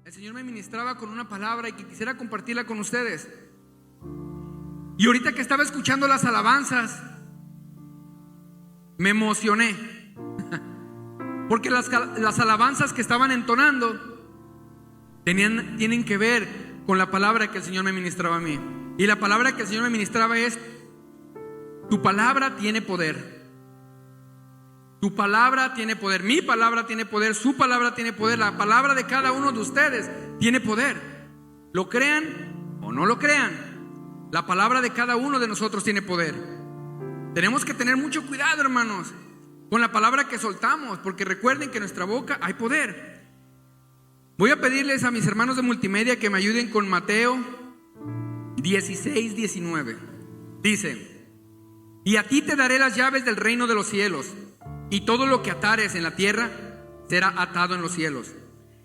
el Señor me ministraba con una palabra y que quisiera compartirla con ustedes. Y ahorita que estaba escuchando las alabanzas, me emocioné. Porque las alabanzas que estaban entonando tienen que ver con la palabra que el Señor me ministraba a mí. Y la palabra que el Señor me ministraba es: tu palabra tiene poder. Tu palabra tiene poder, mi palabra tiene poder, su palabra tiene poder, la palabra de cada uno de ustedes tiene poder. Lo crean o no lo crean, la palabra de cada uno de nosotros tiene poder. Tenemos que tener mucho cuidado, hermanos, con la palabra que soltamos, porque recuerden que en nuestra boca hay poder. Voy a pedirles a mis hermanos de multimedia que me ayuden con Mateo 16:19. Dice: y a ti te daré las llaves del reino de los cielos, y todo lo que atares en la tierra será atado en los cielos,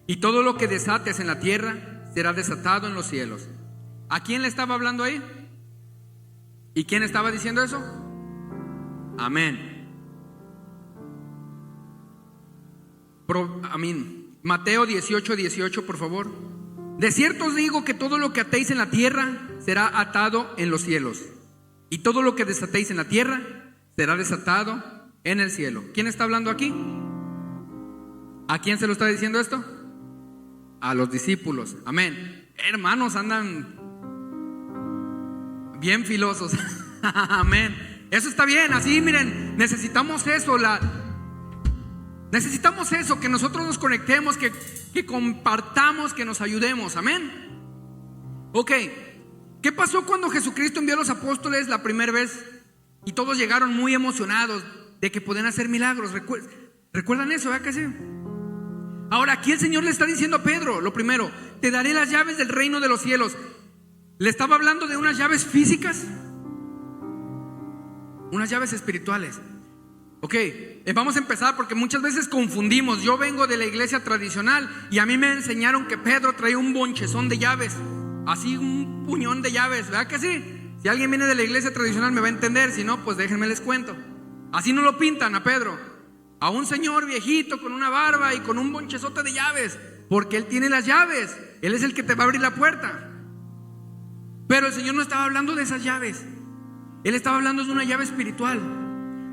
y todo lo que desates en la tierra será desatado en los cielos. ¿A quién le estaba hablando ahí? ¿Y quién estaba diciendo eso? Amén. Amén. Mateo 18:18, por favor. De cierto os digo que todo lo que atéis en la tierra será atado en los cielos, y todo lo que desatéis en la tierra será desatado en el cielo. ¿Quién está hablando aquí? ¿A quién se lo está diciendo esto? A los discípulos. Amén. Hermanos, andan bien filosos. Amén. Eso está bien. Así, miren, necesitamos eso. Necesitamos eso, que nosotros nos conectemos, que compartamos, que nos ayudemos. Amén. Ok. ¿Qué pasó cuando Jesucristo envió a los apóstoles la primera vez y todos llegaron muy emocionados de que podían hacer milagros? ¿Recuerdan eso? ¿Verdad que sí? Ahora aquí el Señor le está diciendo a Pedro, lo primero: te daré las llaves del reino de los cielos. ¿Le estaba hablando de unas llaves físicas? Unas llaves espirituales. Ok, vamos a empezar porque muchas veces confundimos. Yo vengo de la iglesia tradicional y a mí me enseñaron que Pedro traía un bonchezón de llaves, así un puñón de llaves, ¿verdad que sí? Si alguien viene de la iglesia tradicional me va a entender, si no, pues déjenme les cuento. Así no lo pintan a Pedro, a un señor viejito con una barba y con un bonchezote de llaves, porque él tiene las llaves, él es el que te va a abrir la puerta. Pero el Señor no estaba hablando de esas llaves, él estaba hablando de una llave espiritual.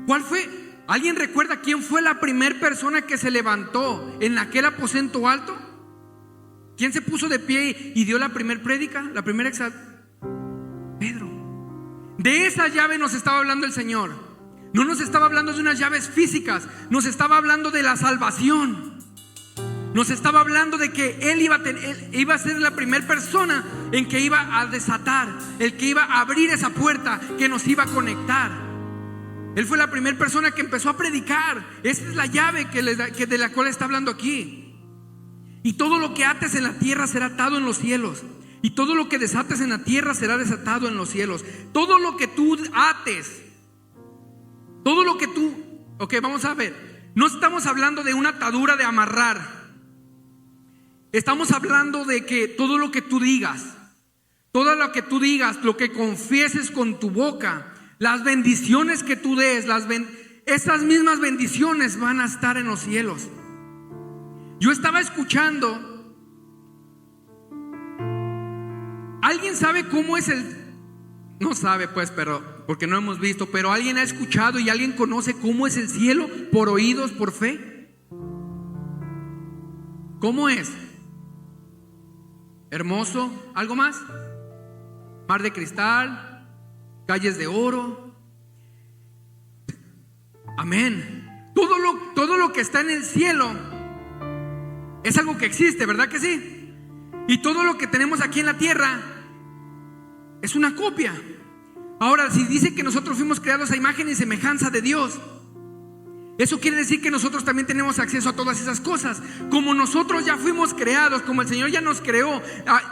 ¿Cuál fue? ¿Alguien recuerda quién fue la primera persona que se levantó en aquel aposento alto? ¿Quién se puso de pie y dio la primera prédica? La primera Pedro. De esa llave nos estaba hablando el Señor. No nos estaba hablando de unas llaves físicas, nos estaba hablando de la salvación. Nos estaba hablando de que Él iba a ser la primera persona en que iba a desatar, el que iba a abrir esa puerta, que nos iba a conectar. Él fue la primera persona que empezó a predicar. Esa es la llave de la cual está hablando aquí. Y todo lo que ates en la tierra será atado en los cielos, y todo lo que desates en la tierra será desatado en los cielos. Todo lo que tú ates, todo lo que tú... Ok, vamos a ver. No estamos hablando de una atadura de amarrar. Estamos hablando de que todo lo que tú digas, todo lo que tú digas, lo que confieses con tu boca, las bendiciones que tú des, esas mismas bendiciones van a estar en los cielos. Yo estaba escuchando. ¿Alguien sabe cómo es no sabe pues, pero porque no hemos visto, pero alguien ha escuchado y alguien conoce cómo es el cielo por oídos, por fe? ¿Cómo es? Hermoso. ¿Algo más? Mar de cristal, calles de oro. Amén. Todo lo que está en el cielo es algo que existe, ¿verdad que sí? Y todo lo que tenemos aquí en la tierra es una copia. Ahora, si dice que nosotros fuimos creados a imagen y semejanza de Dios, eso quiere decir que nosotros también tenemos acceso a todas esas cosas. Como nosotros ya fuimos creados, como el Señor ya nos creó,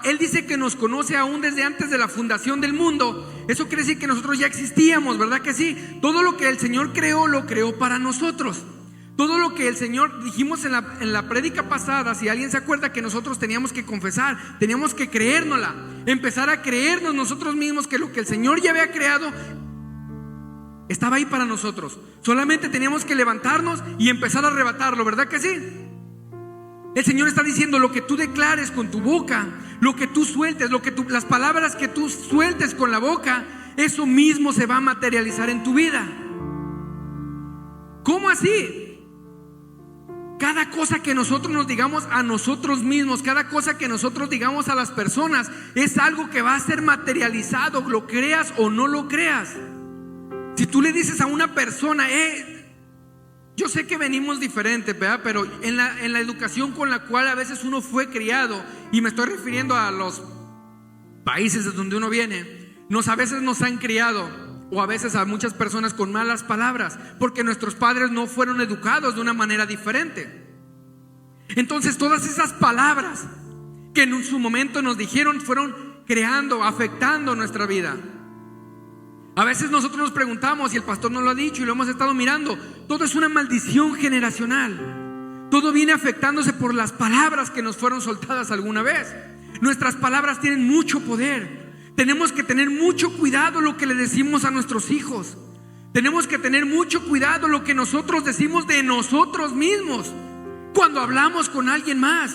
Él dice que nos conoce aún desde antes de la fundación del mundo. Eso quiere decir que nosotros ya existíamos, ¿verdad que sí? Todo lo que el Señor creó, lo creó para nosotros. Todo lo que el Señor, dijimos en la prédica pasada, si alguien se acuerda, que nosotros teníamos que confesar, teníamos que creérnosla, empezar a creernos nosotros mismos que lo que el Señor ya había creado estaba ahí para nosotros. Solamente teníamos que levantarnos y empezar a arrebatarlo, ¿verdad que sí? El Señor está diciendo: lo que tú declares con tu boca, lo que tú sueltes, las palabras que tú sueltes con la boca, eso mismo se va a materializar en tu vida. ¿Cómo así? Cada cosa que nosotros nos digamos a nosotros mismos, cada cosa que nosotros digamos a las personas, es algo que va a ser materializado, lo creas o no lo creas. Si tú le dices a una persona, yo sé que venimos diferentes, ¿verdad? Pero en la educación con la cual a veces uno fue criado, y me estoy refiriendo a los países de donde uno viene, a veces nos han criado, o a veces a muchas personas, con malas palabras, porque nuestros padres no fueron educados de una manera diferente. Entonces todas esas palabras que en su momento nos dijeron fueron creando, afectando nuestra vida. A veces nosotros nos preguntamos, y el pastor nos lo ha dicho y lo hemos estado mirando, todo es una maldición generacional. Todo viene afectándose por las palabras que nos fueron soltadas alguna vez. Nuestras palabras tienen mucho poder. Tenemos que tener mucho cuidado lo que le decimos a nuestros hijos. Tenemos que tener mucho cuidado lo que nosotros decimos de nosotros mismos cuando hablamos con alguien más.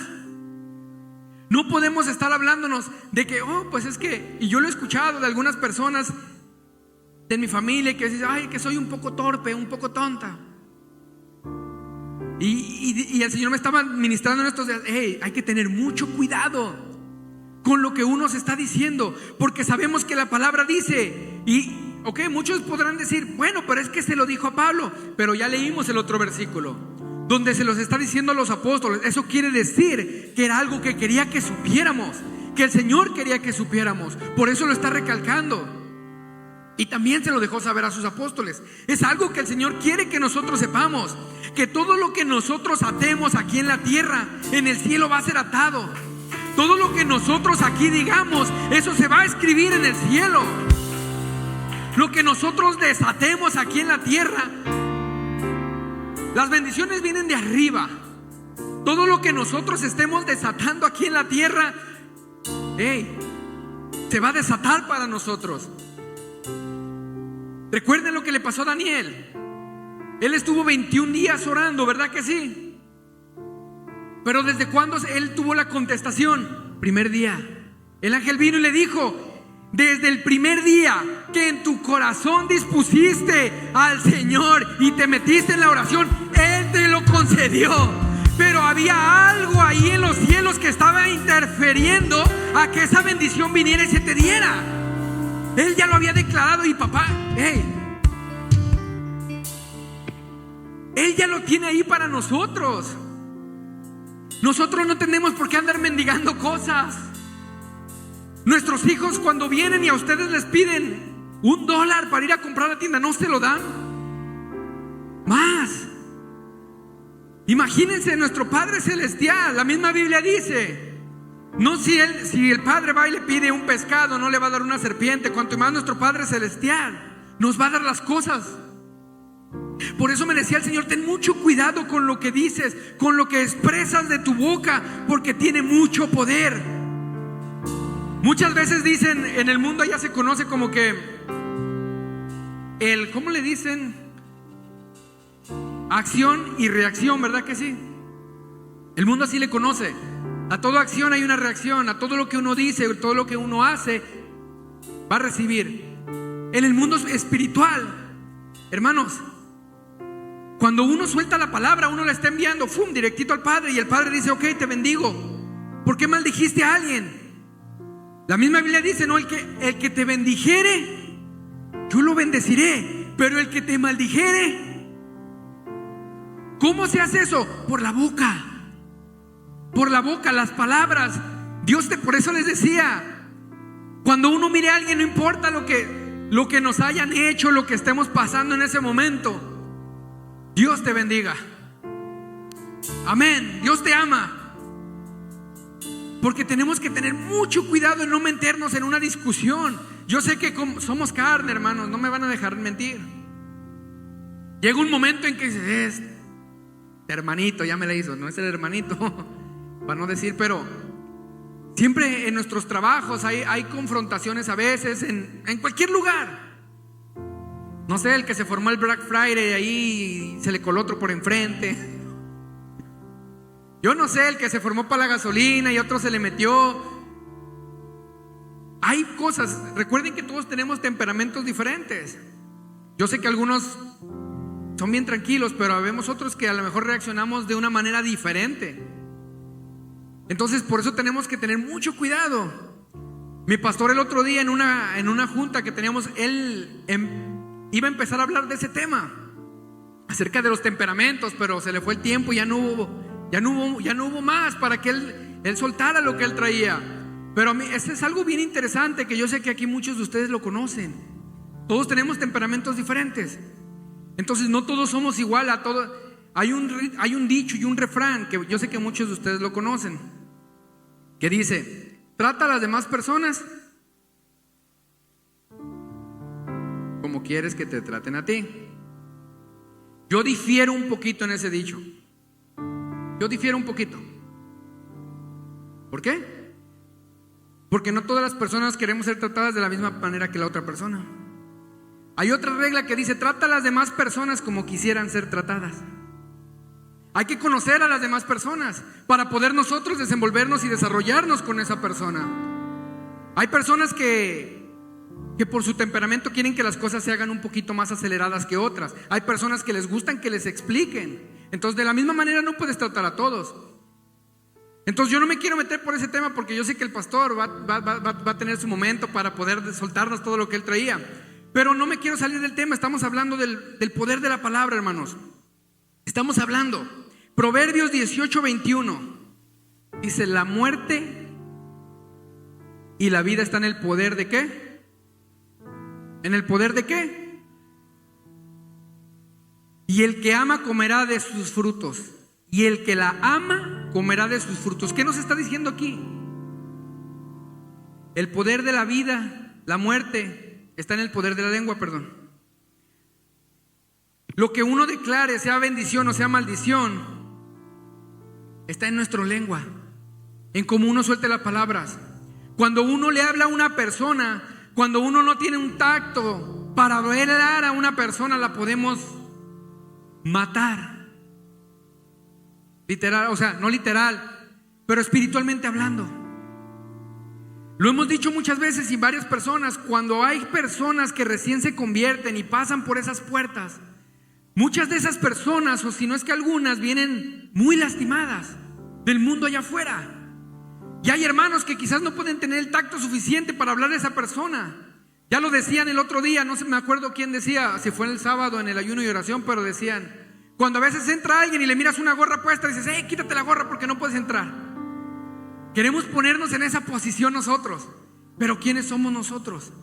No podemos estar hablándonos de que, pues es que, y yo lo he escuchado de algunas personas de mi familia que dicen: ay, que soy un poco torpe, un poco tonta. Y el Señor me estaba ministrando en estos días: hay que tener mucho cuidado con lo que uno se está diciendo, porque sabemos que la palabra dice, muchos podrán decir: bueno, pero es que se lo dijo a Pablo, pero ya leímos el otro versículo donde se los está diciendo a los apóstoles. Eso quiere decir que era algo que quería que supiéramos, que el Señor quería que supiéramos, por eso lo está recalcando. Y también se lo dejó saber a sus apóstoles. Es algo que el Señor quiere que nosotros sepamos, que todo lo que nosotros atemos aquí en la tierra, en el cielo va a ser atado. Todo lo que nosotros aquí digamos, eso se va a escribir en el cielo. Lo que nosotros desatemos aquí en la tierra, las bendiciones vienen de arriba. Todo lo que nosotros estemos desatando aquí en la tierra, se va a desatar para nosotros. Recuerden lo que le pasó a Daniel. Él estuvo 21 días orando, ¿verdad que sí? Pero ¿desde cuándo él tuvo la contestación? Primer día. El ángel vino y le dijo: desde el primer día que en tu corazón dispusiste al Señor y te metiste en la oración, Él te lo concedió. Pero había algo ahí en los cielos que estaba interfiriendo a que esa bendición viniera y se te diera. Él ya lo había declarado, y papá, Él ya lo tiene ahí para nosotros. Nosotros no tenemos por qué andar mendigando cosas. Nuestros hijos, cuando vienen y a ustedes les piden $1 para ir a comprar a la tienda, no se lo dan más. Imagínense, nuestro Padre Celestial, la misma Biblia dice: no, si el Padre va y le pide un pescado, no le va a dar una serpiente. Cuanto más nuestro Padre Celestial nos va a dar las cosas. Por eso me decía el Señor: ten mucho cuidado con lo que dices, con lo que expresas de tu boca, porque tiene mucho poder. Muchas veces dicen, en el mundo ya se conoce como que ¿cómo le dicen? Acción y reacción, ¿verdad que sí? El mundo así le conoce. A toda acción hay una reacción. A todo lo que uno dice, todo lo que uno hace, va a recibir. En el mundo espiritual, hermanos, cuando uno suelta la palabra, uno la está enviando directito al Padre, y el Padre dice: ok, te bendigo. ¿Por qué maldijiste a alguien? La misma Biblia dice: no, el que te bendijere, yo lo bendeciré. Pero el que te maldijere, ¿cómo se hace eso? Por la boca. Por la boca, las palabras. Por eso les decía, cuando uno mire a alguien, no importa lo que nos hayan hecho, lo que estemos pasando en ese momento, Dios te bendiga. Amén. Dios te ama. Porque tenemos que tener mucho cuidado en no meternos en una discusión. Yo sé que somos carne, hermanos, no me van a dejar mentir. Llega un momento en que dices: hermanito, ya me la hizo. No es el hermanito, para no decir, pero siempre en nuestros trabajos hay confrontaciones a veces, en cualquier lugar. No sé, el que se formó el Black Friday, ahí se le coló otro por enfrente. Yo no sé, el que se formó para la gasolina y otro se le metió. Hay cosas, recuerden que todos tenemos temperamentos diferentes. Yo sé que algunos son bien tranquilos, pero vemos otros que a lo mejor reaccionamos de una manera diferente. Entonces por eso tenemos que tener mucho cuidado. Mi pastor el otro día en una junta que teníamos, él iba a empezar a hablar de ese tema, acerca de los temperamentos, pero se le fue el tiempo y ya no hubo más para que él soltara lo que él traía. Pero a mí, este es algo bien interesante que yo sé que aquí muchos de ustedes lo conocen. Todos tenemos temperamentos diferentes. Entonces no todos somos igual a todos. Hay un dicho y un refrán que yo sé que muchos de ustedes lo conocen, que dice: trata a las demás personas como quieres que te traten a ti. Yo difiero un poquito en ese dicho. Yo difiero un poquito. ¿Por qué? Porque no todas las personas queremos ser tratadas de la misma manera que la otra persona. Hay otra regla que dice: trata a las demás personas como quisieran ser tratadas. Hay que conocer a las demás personas para poder nosotros desenvolvernos y desarrollarnos con esa persona. Hay personas que por su temperamento quieren que las cosas se hagan un poquito más aceleradas que otras. Hay personas que les gustan que les expliquen. Entonces de la misma manera no puedes tratar a todos. Entonces yo no me quiero meter por ese tema, porque yo sé que el pastor va a tener su momento para poder soltarnos todo lo que él traía. Pero no me quiero salir del tema. Estamos hablando del poder de la palabra, hermanos. Estamos hablando. Proverbios 18:21 dice: la muerte y la vida están en el poder ¿de qué? ¿En el poder de qué? Y el que ama comerá de sus frutos, y el que la ama comerá de sus frutos. ¿Qué nos está diciendo aquí? El poder de la vida, la muerte, está en el poder de la lengua, perdón. Lo que uno declare, sea bendición o sea maldición, está en nuestra lengua, en cómo uno suelte las palabras. Cuando uno le habla a una persona, cuando uno no tiene un tacto para hablar a una persona, la podemos matar. Literal, o sea, no literal, pero espiritualmente hablando. Lo hemos dicho muchas veces y varias personas: cuando hay personas que recién se convierten y pasan por esas puertas, muchas de esas personas, o si no es que algunas, vienen muy lastimadas del mundo allá afuera. Y hay hermanos que quizás no pueden tener el tacto suficiente para hablar a esa persona. Ya lo decían el otro día, no sé, me acuerdo quién decía, si fue en el sábado en el ayuno y oración, pero decían: cuando a veces entra alguien y le miras una gorra puesta, dices: quítate la gorra porque no puedes entrar. Queremos ponernos en esa posición nosotros, pero ¿quiénes somos nosotros?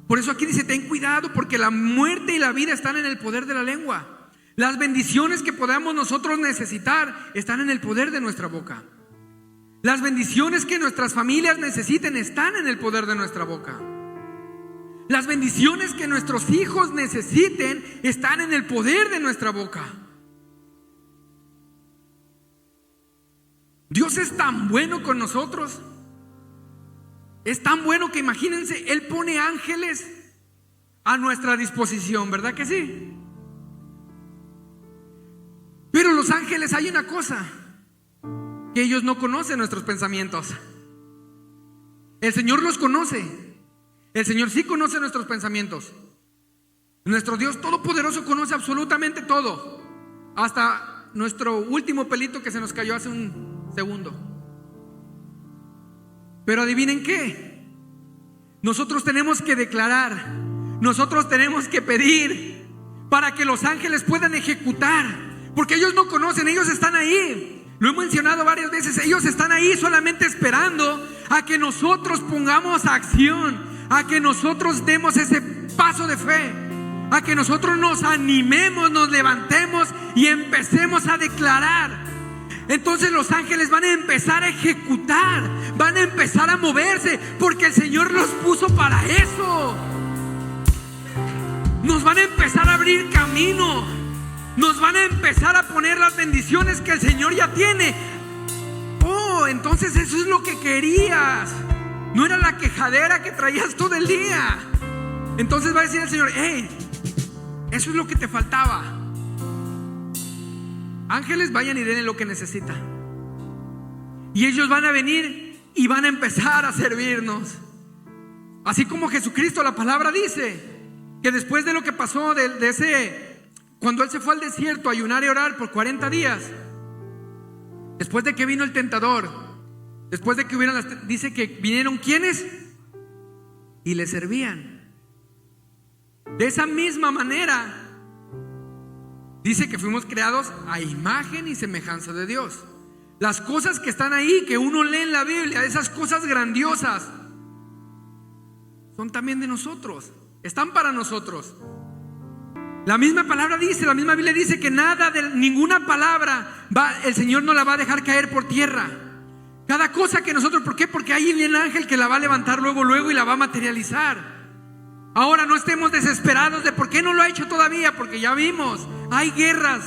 Por eso aquí dice: ten cuidado, porque la muerte y la vida están en el poder de la lengua. Las bendiciones que podamos nosotros necesitar están en el poder de nuestra boca. Las bendiciones que nuestras familias necesiten están en el poder de nuestra boca. Las bendiciones que nuestros hijos necesiten están en el poder de nuestra boca. Dios es tan bueno con nosotros. Es tan bueno que, imagínense, Él pone ángeles a nuestra disposición, ¿verdad que sí? Pero los ángeles, hay una cosa: que ellos no conocen nuestros pensamientos. El Señor los conoce. El Señor sí conoce nuestros pensamientos. Nuestro Dios todopoderoso conoce absolutamente todo, hasta nuestro último pelito que se nos cayó hace un segundo. Pero adivinen qué, nosotros tenemos que declarar, nosotros tenemos que pedir para que los ángeles puedan ejecutar, porque ellos no conocen, ellos están ahí. Lo he mencionado varias veces, ellos están ahí solamente esperando a que nosotros pongamos acción, a que nosotros demos ese paso de fe, a que nosotros nos animemos, nos levantemos y empecemos a declarar. Entonces los ángeles van a empezar a ejecutar, van a empezar a moverse, porque el Señor los puso para eso. Nos van a empezar a abrir camino, nos van a empezar a poner las bendiciones que el Señor ya tiene. Oh, entonces eso es lo que querías, no era la quejadera que traías todo el día. Entonces va a decir el Señor: eso es lo que te faltaba. Ángeles, vayan y denle lo que necesita. Y ellos van a venir y van a empezar a servirnos. Así como Jesucristo, la palabra dice que después de lo que pasó cuando Él se fue al desierto a ayunar y orar por 40 días, después de que vino el tentador, después de que dice que vinieron ¿quiénes? Y le servían. De esa misma manera dice que fuimos creados a imagen y semejanza de Dios. Las cosas que están ahí, que uno lee en la Biblia, esas cosas grandiosas, son también de nosotros, están para nosotros. La misma palabra dice, la misma Biblia dice que ninguna palabra el Señor no la va a dejar caer por tierra. Cada cosa que nosotros, ¿por qué? Porque hay un ángel que la va a levantar luego y la va a materializar. Ahora no estemos desesperados de por qué no lo ha hecho todavía, porque ya vimos, hay guerras,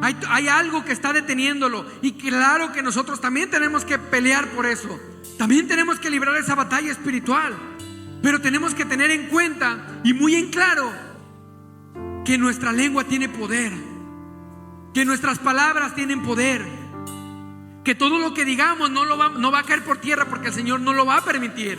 hay algo que está deteniéndolo. Y claro que nosotros también tenemos que pelear por eso. También tenemos que librar esa batalla espiritual. Pero tenemos que tener en cuenta y muy en claro que nuestra lengua tiene poder, que nuestras palabras tienen poder, que todo lo que digamos no va a caer por tierra, porque el Señor no lo va a permitir.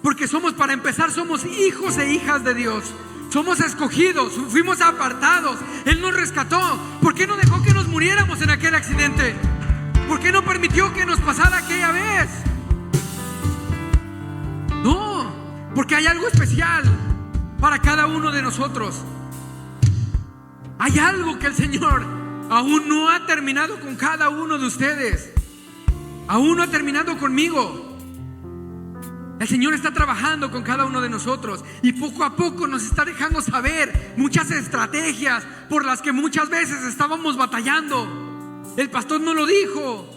Porque para empezar, somos hijos e hijas de Dios. Somos escogidos, fuimos apartados. Él nos rescató. ¿Por qué no dejó que nos muriéramos en aquel accidente? ¿Por qué no permitió que nos pasara aquella vez? No, porque hay algo especial para cada uno de nosotros. Hay algo que el Señor aún no ha terminado con cada uno de ustedes. Aún no ha terminado conmigo. El Señor está trabajando con cada uno de nosotros y poco a poco nos está dejando saber muchas estrategias por las que muchas veces estábamos batallando. El pastor nos lo dijo: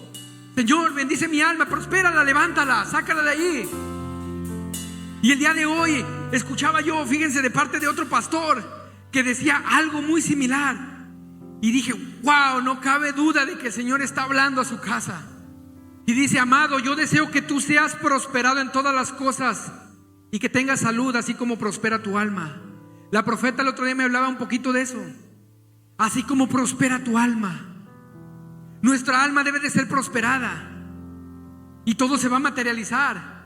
Señor, bendice mi alma, prospérala, levántala, sácala de ahí. Y el día de hoy escuchaba yo, fíjense, de parte de otro pastor que decía algo muy similar. Y dije: wow, no cabe duda de que el Señor está hablando a su casa. Y dice: amado, yo deseo que tú seas prosperado en todas las cosas y que tengas salud, así como prospera tu alma. La profeta el otro día me hablaba un poquito de eso. Así como prospera tu alma. Nuestra alma debe de ser prosperada y todo se va a materializar.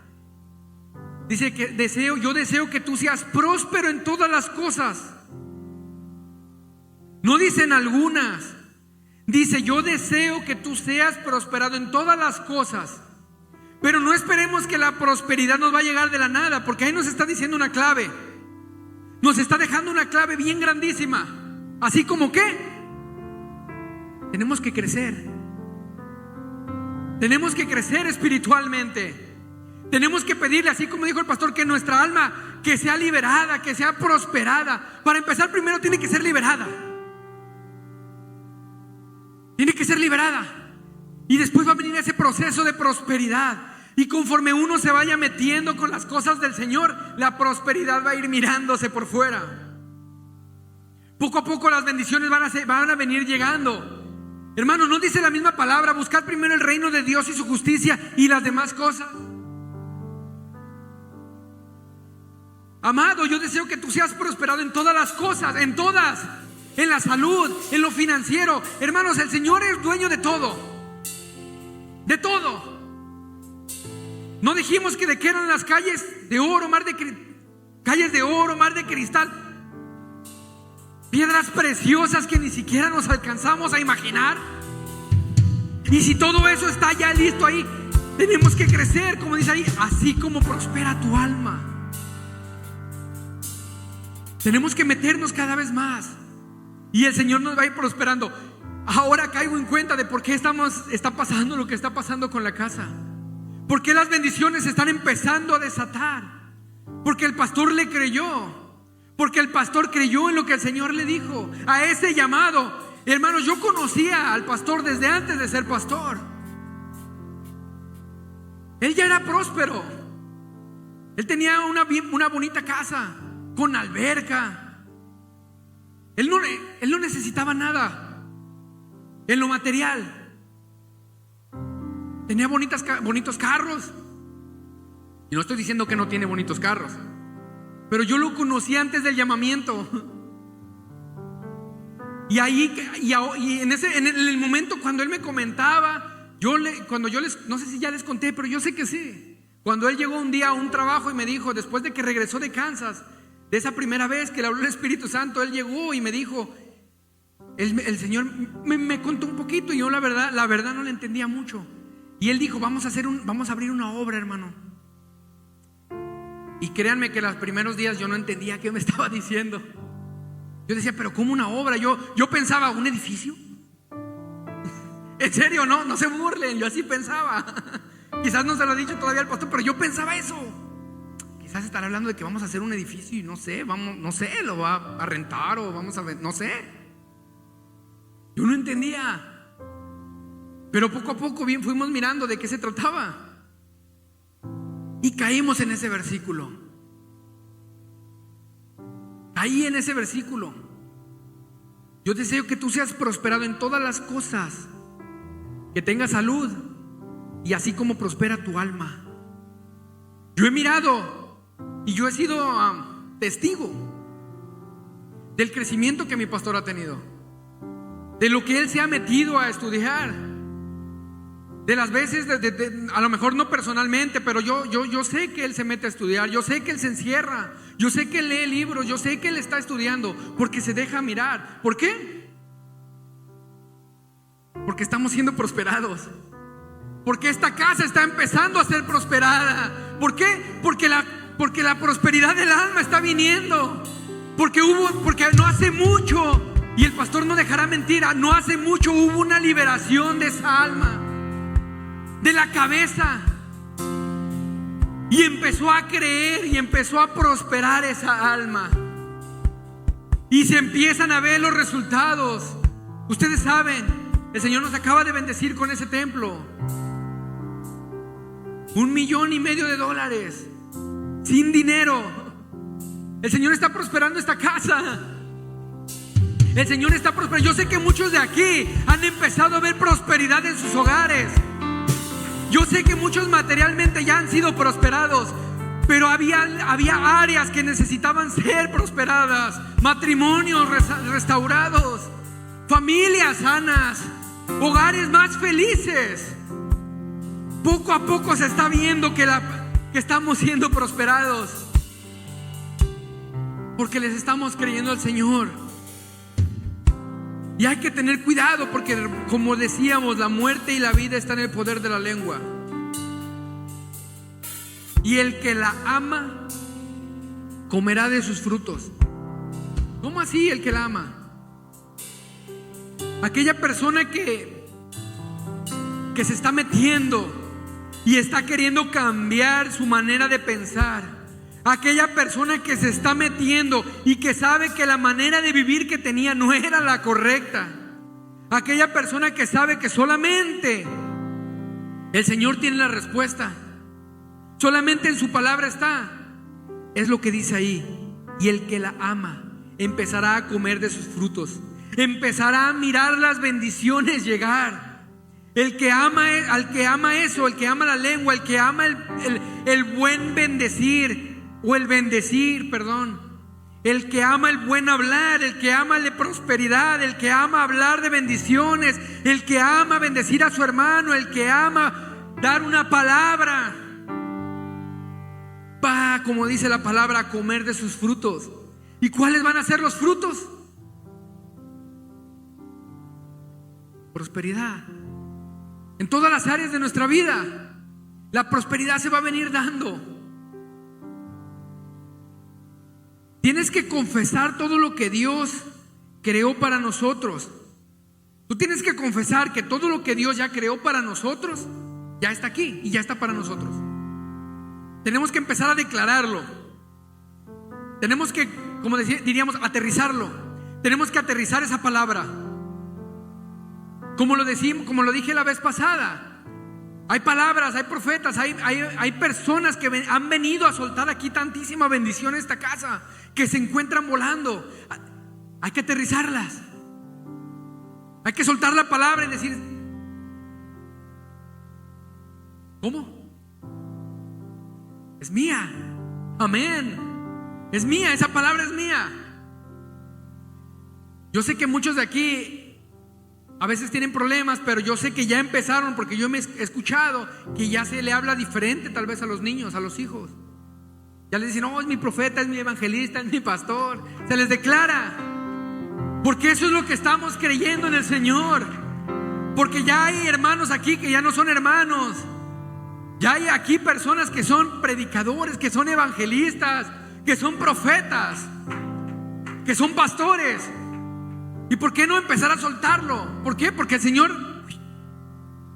Dice que yo deseo que tú seas próspero en todas las cosas. No dicen algunas. Dice: yo deseo que tú seas prosperado en todas las cosas. Pero no esperemos que la prosperidad nos va a llegar de la nada, porque ahí nos está diciendo una clave. Nos está dejando una clave bien grandísima. Así como que tenemos que crecer. Tenemos que crecer espiritualmente. Tenemos que pedirle, así como dijo el pastor, que nuestra alma que sea liberada, que sea prosperada. Para empezar, primero tiene que ser liberada. Tiene que ser liberada. Y después va a venir ese proceso de prosperidad. Y conforme uno se vaya metiendo con las cosas del Señor, la prosperidad va a ir mirándose por fuera. Poco a poco las bendiciones van a venir llegando. Hermanos, ¿no dice la misma palabra? Buscad primero el reino de Dios y su justicia, y las demás cosas. Amado, yo deseo que tú seas prosperado en todas las cosas, en todas. En la salud, en lo financiero. Hermanos, el Señor es dueño de todo. De todo. No dijimos que de qué eran las calles de oro, calles de oro, mar de cristal. Piedras preciosas que ni siquiera nos alcanzamos a imaginar. Y si todo eso está ya listo ahí, tenemos que crecer, como dice ahí, así como prospera tu alma. Tenemos que meternos cada vez más. Y el Señor nos va a ir prosperando. Ahora caigo en cuenta de por qué está pasando lo que está pasando con la casa. ¿Por qué las bendiciones se están empezando a desatar? Porque el pastor le creyó. Porque el pastor creyó en lo que el Señor le dijo. A ese llamado. Hermanos, yo conocía al pastor desde antes de ser pastor. Él ya era próspero. Él tenía una bonita casa con alberca. Él no necesitaba nada en lo material. Tenía bonitos carros. Y no estoy diciendo que no tiene bonitos carros, pero yo lo conocí antes del llamamiento. Y en el momento cuando él me comentaba, no sé si ya les conté, pero yo sé que sí. Cuando él llegó un día a un trabajo y me dijo, después de que regresó de Kansas, de esa primera vez que le habló el Espíritu Santo, él llegó y me dijo, el Señor me contó un poquito y yo la verdad no le entendía mucho. Y él dijo, vamos a abrir una obra, hermano. Y créanme que los primeros días yo no entendía qué me estaba diciendo. Yo decía, pero ¿cómo una obra? Yo pensaba, ¿un edificio? En serio, no se burlen, yo así pensaba. Quizás no se lo ha dicho todavía al pastor, pero yo pensaba eso. Quizás estará hablando de que vamos a hacer un edificio y no sé, lo va a rentar o vamos a ver, no sé. Yo no entendía. Pero poco a poco bien fuimos mirando de qué se trataba. Y caímos en ese versículo. Ahí en ese versículo. Yo deseo que tú seas prosperado en todas las cosas, que tengas salud y así como prospera tu alma. Yo he mirado y yo he sido testigo del crecimiento que mi pastor ha tenido, de lo que él se ha metido a estudiar, de las veces a lo mejor no personalmente, pero yo sé que él se mete a estudiar, yo sé que él se encierra, yo sé que él lee libros, yo sé que él está estudiando, porque se deja mirar. ¿Por qué? Porque estamos siendo prosperados, porque esta casa está empezando a ser prosperada. ¿Por qué? Porque la prosperidad del alma está viniendo, porque no hace mucho, y el pastor no dejará mentir, no hace mucho hubo una liberación de esa alma, de la cabeza, y empezó a creer y empezó a prosperar esa alma, y se empiezan a ver los resultados. Ustedes saben, el Señor nos acaba de bendecir con ese templo, $1.5 millones sin dinero. El Señor está prosperando esta casa. El Señor está prosperando. Yo sé que muchos de aquí han empezado a ver prosperidad en sus hogares. Yo sé que muchos materialmente ya han sido prosperados, pero había áreas que necesitaban ser prosperadas. Matrimonios restaurados, familias sanas, hogares más felices. Poco a poco se está viendo que estamos siendo prosperados, porque les estamos creyendo al Señor. Y hay que tener cuidado, porque como decíamos, la muerte y la vida están en el poder de la lengua. Y el que la ama comerá de sus frutos. ¿Cómo así el que la ama? Aquella persona que se está metiendo y está queriendo cambiar su manera de pensar. Aquella persona que se está metiendo y que sabe que la manera de vivir que tenía no era la correcta. Aquella persona que sabe que solamente el Señor tiene la respuesta, solamente en su palabra está. Es lo que dice ahí. Y el que la ama empezará a comer de sus frutos, empezará a mirar las bendiciones llegar. El que ama, al que ama eso, el que ama la lengua, el que ama el buen bendecir, o el bendecir, perdón, el que ama el buen hablar, el que ama la prosperidad, el que ama hablar de bendiciones, el que ama bendecir a su hermano, el que ama dar una palabra, va, como dice la palabra, a comer de sus frutos. ¿Y cuáles van a ser los frutos? Prosperidad. En todas las áreas de nuestra vida, la prosperidad se va a venir dando. Tienes que confesar todo lo que Dios creó para nosotros. Tú tienes que confesar que todo lo que Dios ya creó para nosotros ya está aquí y ya está para nosotros. Tenemos que empezar a declararlo. Tenemos que, como diríamos, aterrizarlo. Tenemos que aterrizar esa palabra. Como lo dije la vez pasada, hay palabras, hay profetas, hay personas que han venido a soltar aquí tantísima bendición en esta casa, que se encuentran volando. Hay que aterrizarlas. Hay que soltar la palabra y decir: ¿cómo? Es mía. Amén. Es mía, esa palabra es mía. Yo sé que muchos de aquí A veces tienen problemas, pero yo sé que ya empezaron, porque yo me he escuchado que ya se le habla diferente tal vez a los niños, a los hijos. Ya les dicen, no, es mi profeta, es mi evangelista, es mi pastor. Se les declara, porque eso es lo que estamos creyendo en el Señor. Porque ya hay hermanos aquí que ya no son hermanos. Ya hay aquí personas que son predicadores, que son evangelistas, que son profetas, que son pastores. ¿Y por qué no empezar a soltarlo? ¿Por qué? Porque el Señor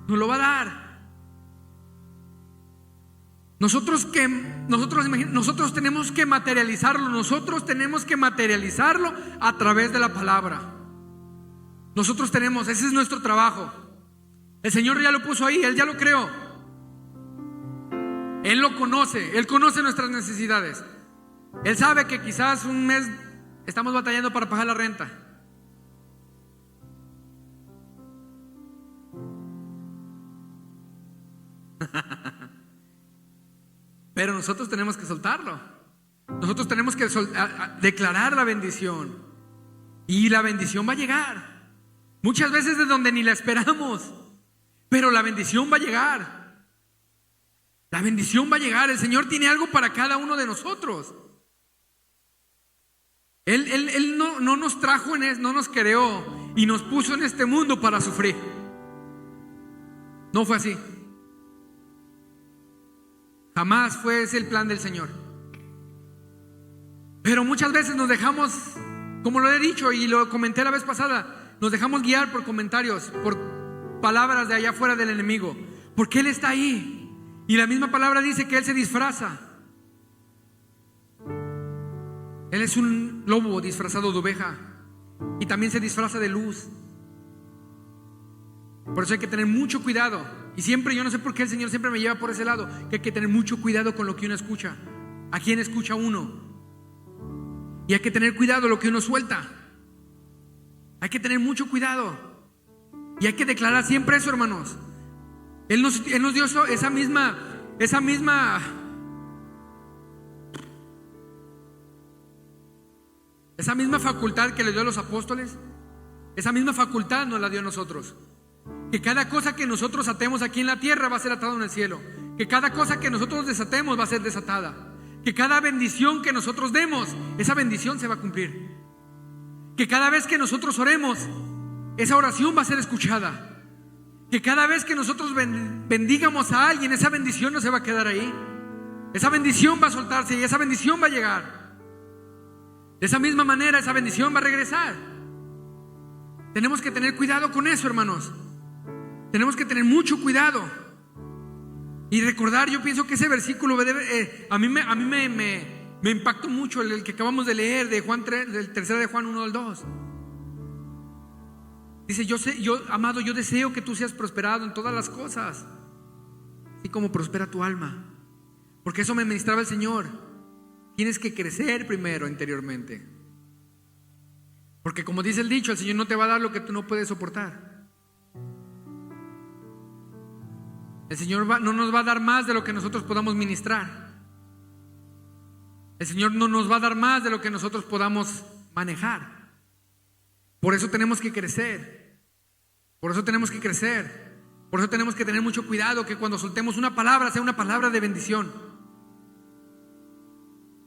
nos lo va a dar. Nosotros tenemos que materializarlo. Nosotros tenemos que materializarlo a través de la palabra. Nosotros tenemos, ese es nuestro trabajo. El Señor ya lo puso ahí, Él ya lo creó. Él lo conoce, Él conoce nuestras necesidades. Él sabe que quizás un mes estamos batallando para pagar la renta. Pero nosotros tenemos que soltarlo. Nosotros tenemos que declarar la bendición. Y la bendición va a llegar. Muchas veces de donde ni la esperamos. Pero la bendición va a llegar. La bendición va a llegar. El Señor tiene algo para cada uno de nosotros. Él no nos trajo no nos creó y nos puso en este mundo para sufrir. No fue así. Jamás fue ese el plan del Señor. Pero muchas veces nos dejamos, como lo he dicho y lo comenté la vez pasada, nos dejamos guiar por comentarios, por palabras de allá afuera del enemigo, porque Él está ahí. Y la misma palabra dice que Él se disfraza. Él es un lobo disfrazado de oveja y también se disfraza de luz. Por eso hay que tener mucho cuidado. Y siempre, yo no sé por qué el Señor siempre me lleva por ese lado, que hay que tener mucho cuidado con lo que uno escucha, a quién escucha uno. Y hay que tener cuidado lo que uno suelta. Hay que tener mucho cuidado. Y hay que declarar siempre eso, hermanos. Él nos dio esa misma facultad que le dio a los apóstoles. Esa misma facultad nos la dio a nosotros. Que cada cosa que nosotros atemos aquí en la tierra va a ser atado en el cielo. Que cada cosa que nosotros desatemos va a ser desatada. Que cada bendición que nosotros demos, esa bendición se va a cumplir. Que cada vez que nosotros oremos, esa oración va a ser escuchada. Que cada vez que nosotros bendigamos a alguien, esa bendición no se va a quedar ahí. Esa bendición va a soltarse y esa bendición va a llegar. De esa misma manera, esa bendición va a regresar. Tenemos que tener cuidado con eso, hermanos. Tenemos que tener mucho cuidado y recordar. Yo pienso que ese versículo a mí me impactó mucho, el que acabamos de leer de Juan 3, del tercero de Juan 1 al 2. Dice: amado, yo deseo que tú seas prosperado en todas las cosas, así como prospera tu alma. Porque eso me ministraba el Señor. Tienes que crecer primero interiormente. Porque como dice el dicho, el Señor no te va a dar lo que tú no puedes soportar. El Señor no nos va a dar más de lo que nosotros podamos ministrar. El Señor no nos va a dar más de lo que nosotros podamos manejar. Por eso tenemos que crecer. Por eso tenemos que crecer. Por eso tenemos que tener mucho cuidado que cuando soltemos una palabra sea una palabra de bendición.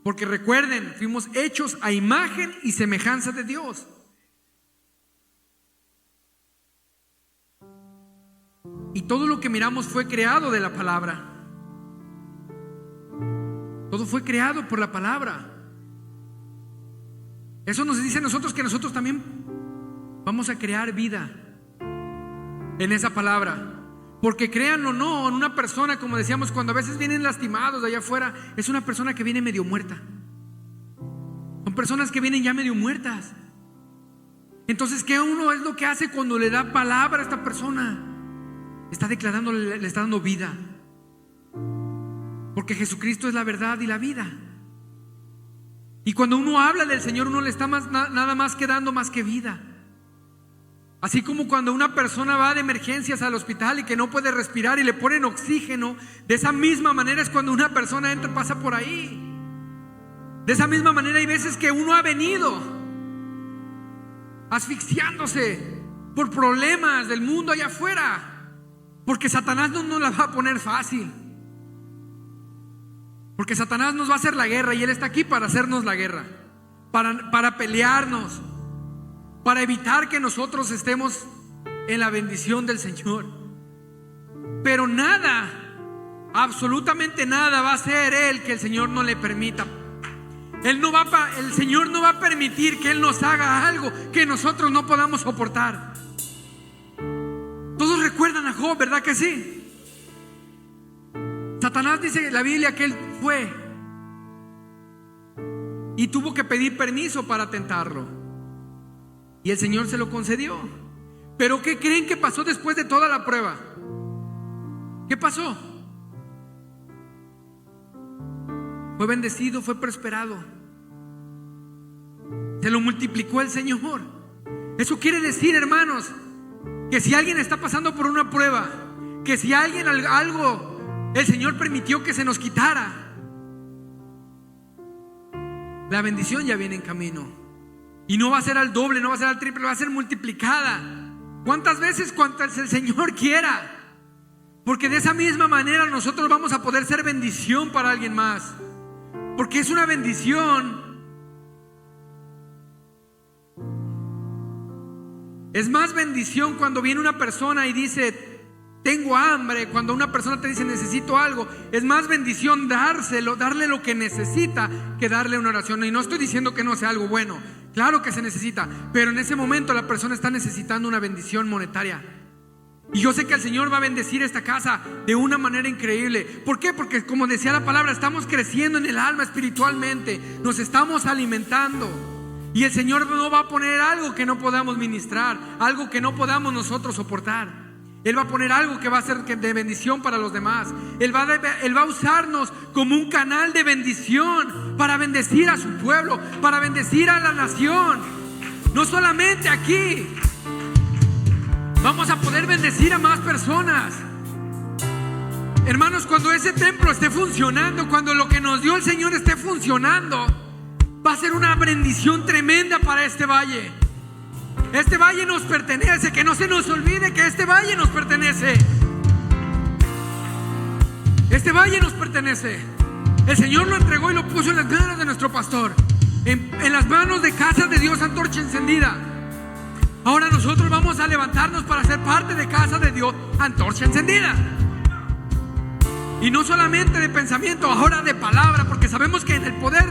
Porque recuerden, fuimos hechos a imagen y semejanza de Dios. Y todo lo que miramos fue creado de la palabra. Todo fue creado por la palabra. Eso nos dice a nosotros que nosotros también vamos a crear vida en esa palabra. Porque créanlo o no, en una persona, como decíamos, cuando a veces vienen lastimados de allá afuera, es una persona que viene medio muerta. Son personas que vienen ya medio muertas. Entonces, ¿qué uno es lo que hace cuando le da palabra a esta persona? Está declarando, le está dando vida. Porque Jesucristo es la verdad y la vida. Y cuando uno habla del Señor, uno le está nada más que dando más que vida. Así como cuando una persona va de emergencias al hospital y que no puede respirar y le ponen oxígeno, de esa misma manera es cuando una persona pasa por ahí. De esa misma manera hay veces que uno ha venido asfixiándose por problemas del mundo allá afuera, porque Satanás no nos la va a poner fácil, porque Satanás nos va a hacer la guerra y él está aquí para hacernos la guerra, para pelearnos, para evitar que nosotros estemos en la bendición del Señor. Pero nada, absolutamente nada va a hacer él que el Señor no le permita. El Señor no va a permitir que él nos haga algo que nosotros no podamos soportar. Todos recuerdan a Job, ¿verdad que sí? Satanás dice en la Biblia que él fue y tuvo que pedir permiso para tentarlo, y el Señor se lo concedió. Pero ¿qué creen que pasó después de toda la prueba? ¿Qué pasó? Fue bendecido, fue prosperado, se lo multiplicó el Señor. Eso quiere decir, hermanos, que si alguien está pasando por una prueba, que si alguien algo el Señor permitió que se nos quitara, la bendición ya viene en camino. Y no va a ser al doble, no va a ser al triple, va a ser multiplicada. ¿Cuántas veces? Cuantas el Señor quiera. Porque de esa misma manera nosotros vamos a poder ser bendición para alguien más. Porque es una bendición. Es más bendición cuando viene una persona y dice: tengo hambre. Cuando una persona te dice: necesito algo, es más bendición dárselo, darle lo que necesita, que darle una oración. Y no estoy diciendo que no sea algo bueno, claro que se necesita, pero en ese momento la persona está necesitando una bendición monetaria. Y yo sé que el Señor va a bendecir esta casa de una manera increíble. ¿Por qué? Porque, como decía la palabra, estamos creciendo en el alma espiritualmente, nos estamos alimentando. Y el Señor no va a poner algo que no podamos ministrar, algo que no podamos nosotros soportar. Él va a poner algo que va a ser de bendición para los demás. Él va a usarnos como un canal de bendición para bendecir a su pueblo, para bendecir a la nación. No solamente aquí, vamos a poder bendecir a más personas. Hermanos, cuando ese templo esté funcionando, cuando lo que nos dio el Señor esté funcionando, va a ser una bendición tremenda para este valle. Este valle nos pertenece, que no se nos olvide que este valle nos pertenece. Este valle nos pertenece. El Señor lo entregó y lo puso en las manos de nuestro pastor, en las manos de Casa de Dios Antorcha Encendida. Ahora nosotros vamos a levantarnos para ser parte de Casa de Dios Antorcha Encendida. Y no solamente de pensamiento, ahora de palabra, porque sabemos que en el poder,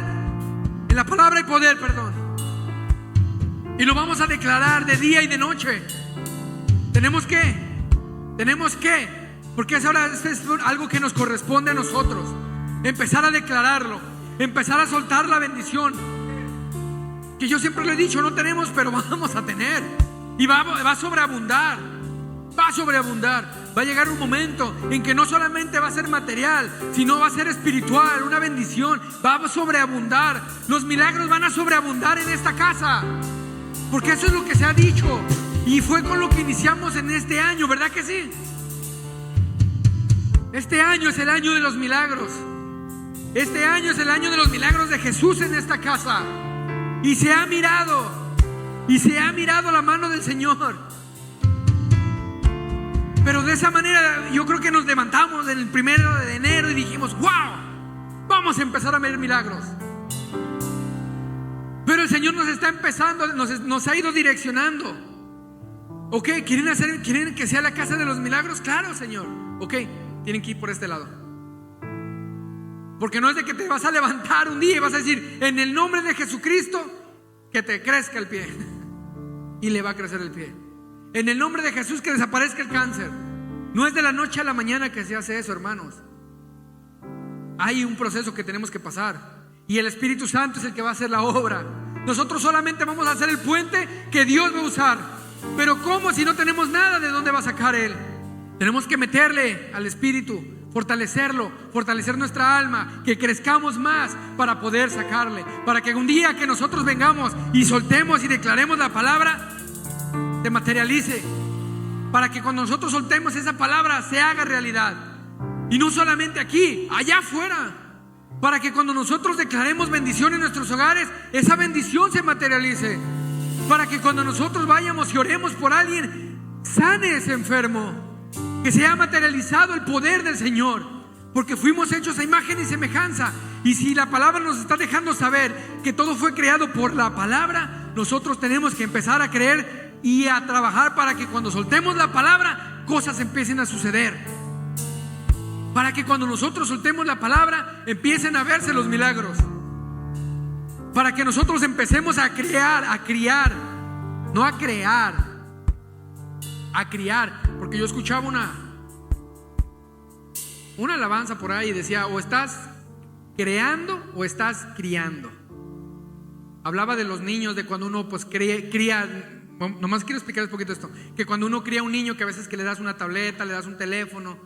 en la palabra hay poder, perdón. Y lo vamos a declarar de día y de noche. Tenemos que, porque ahora es algo que nos corresponde a nosotros. Empezar a declararlo, empezar a soltar la bendición. Que yo siempre le he dicho, no tenemos, pero vamos a tener. Y va a sobreabundar. Va a sobreabundar. Va a llegar un momento en que no solamente va a ser material, sino va a ser espiritual, una bendición. Va a sobreabundar. Los milagros van a sobreabundar en esta casa, porque eso es lo que se ha dicho. Y fue con lo que iniciamos en este año, ¿verdad que sí? Este año es el año de los milagros. Este año es el año de los milagros de Jesús en esta casa. Y se ha mirado la mano del Señor. Pero de esa manera yo creo que nos levantamos en el 1 de enero y dijimos: wow, vamos a empezar a ver milagros. Pero el Señor nos está empezando, nos ha ido direccionando. Ok, ¿quieren que sea la casa de los milagros? Claro, Señor. Ok, tienen que ir por este lado. Porque no es de que te vas a levantar un día y vas a decir: en el nombre de Jesucristo, que te crezca el pie. Y le va a crecer el pie. En el nombre de Jesús, que desaparezca el cáncer. No es de la noche a la mañana que se hace eso, hermanos. Hay un proceso que tenemos que pasar, y el Espíritu Santo es el que va a hacer la obra. Nosotros solamente vamos a hacer el puente que Dios va a usar. Pero ¿cómo si no tenemos nada de dónde va a sacar Él? Tenemos que meterle al Espíritu, fortalecerlo, fortalecer nuestra alma, que crezcamos más para poder sacarle, para que un día que nosotros vengamos y soltemos y declaremos la palabra, se materialice, para que cuando nosotros soltemos esa palabra se haga realidad. Y no solamente aquí, allá afuera, para que cuando nosotros declaremos bendición en nuestros hogares, esa bendición se materialice. para que cuando nosotros vayamos y oremos por alguien, sane ese enfermo, que se haya materializado el poder del Señor, porque fuimos hechos a imagen y semejanza. Y si la palabra nos está dejando saber que todo fue creado por la palabra, nosotros tenemos que empezar a creer y a trabajar para que cuando soltemos la palabra, cosas empiecen a suceder. Para que cuando nosotros soltemos la palabra, empiecen a verse los milagros. Para que nosotros empecemos a crear, a criar, no a crear, a criar. Porque yo escuchaba una alabanza por ahí y decía: o estás creando o estás criando. Hablaba de los niños, de cuando uno pues cría. Nomás quiero explicarles un poquito esto. Que cuando uno cría a un niño, que a veces que le das una tableta, le das un teléfono,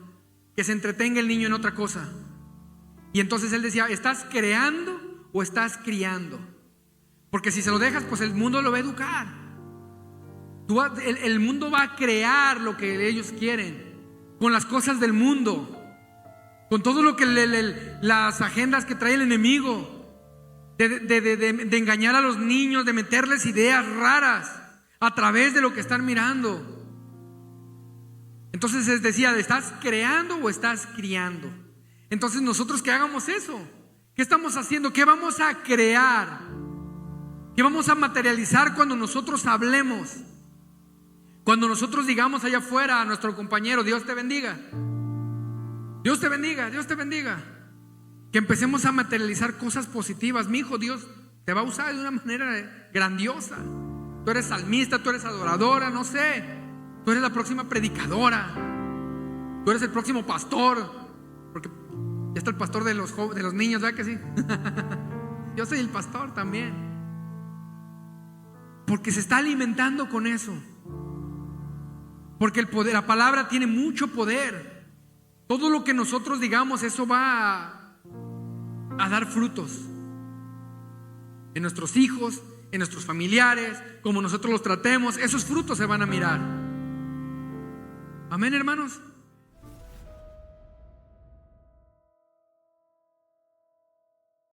que se entretenga el niño en otra cosa. Y entonces él decía: ¿estás creando o estás criando? Porque si se lo dejas, pues el mundo lo va a educar. El mundo va a crear lo que ellos quieren, con las cosas del mundo, con todo lo que las agendas que trae el enemigo, de engañar a los niños, de meterles ideas raras a través de lo que están mirando. Entonces les decía: ¿estás creando o estás criando? Entonces nosotros que hagamos eso, ¿qué estamos haciendo? ¿Qué vamos a crear? ¿Qué vamos a materializar cuando nosotros hablemos? Cuando nosotros digamos allá afuera a nuestro compañero: Dios te bendiga, Dios te bendiga, Dios te bendiga. Que empecemos a materializar cosas positivas. Mi hijo, Dios te va a usar de una manera grandiosa. Tú eres salmista, tú eres adoradora, no sé. Tú eres la próxima predicadora. Tú eres el próximo pastor. Porque ya está el pastor de los niños, ¿verdad que sí? Yo soy el pastor también. Porque se está alimentando con eso. Porque el poder, la palabra tiene mucho poder. Todo lo que nosotros digamos, eso va a dar frutos en nuestros hijos, en nuestros familiares, como nosotros los tratemos, esos frutos se van a mirar. Amén, hermanos.